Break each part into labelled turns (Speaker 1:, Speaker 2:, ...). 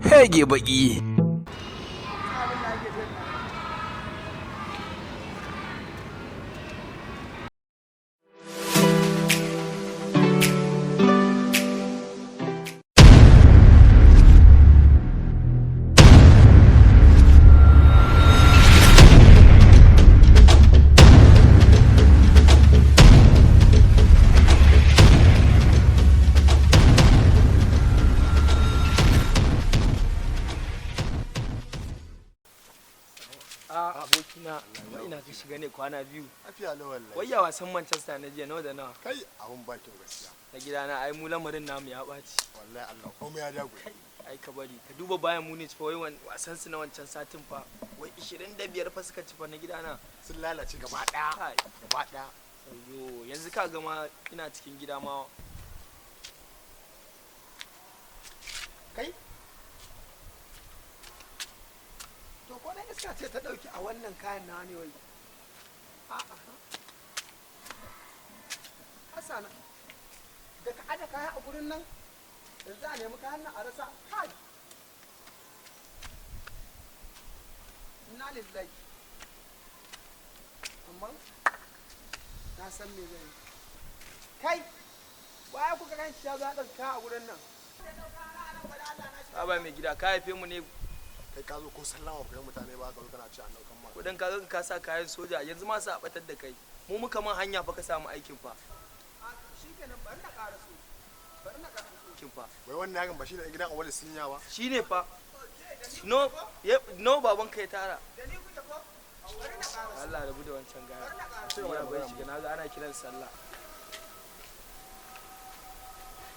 Speaker 1: Hege baki.
Speaker 2: Abokina ina ka shiga ne kwana biyu.
Speaker 3: Lafiya na wallahi.
Speaker 2: Wayya wasan Manchester na jiya nawa da nawa.
Speaker 3: Kai abun ba kyau gaskiya.
Speaker 2: Na gidana ai mu lamarin namu ya ɓaci.
Speaker 3: Wallahi Allah komai ya dago.
Speaker 2: Ai ka bari ka duba bayan mu ne fa wai wasan su na wancan satin fa wai 25 fa suka ci fa na gidana.
Speaker 3: Sun lalace gaba daya. Gaba daya.
Speaker 2: Ayyo yanzu ka ga ma ina cikin gida ma. Kai to ko na iska ce ta dauki a wannan kayan na ne wai. A'a. Hasana da ka ada kaya a gurin nan yanzu a nemi kayan nan a rasa kai. Inna lillahi. Amma na san me zai yi. Kai waya kuka kan shi ya zo ɗauki kaya a gurin nan. Baba mai gida ka haife mu ne.
Speaker 3: Kai ka zo ko sallama ku ga mutane ba ka zo kana ci an daukan ma.
Speaker 2: Kudan ka ga ka sa kayan soja yanzu ma sa batar da kai. Mu muka man hanya fa ka samu aikin fa. Shikenan bari na ƙara so. Bari na ƙara so kin fa.
Speaker 3: Wai wannan yaron ba shi ne gidan awali sinya ba?
Speaker 2: Shine fa. No baban kai tara. Da ni kuke ko? Bari na ƙara so. Allah rabu da wancan gaya. Ya bai shiga na ga ana kiran sallah.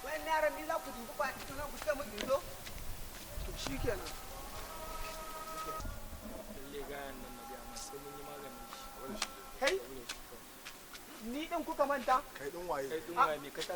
Speaker 2: Wayan yaran ni za ku dubi ba ita na ku ce mun indo. To shikenan. Lalle gayan nan na ga amma sai mun yi maganin shi. Kai ni din kuka manta?
Speaker 3: Kai din waye?
Speaker 2: Kai din waye me ka ta?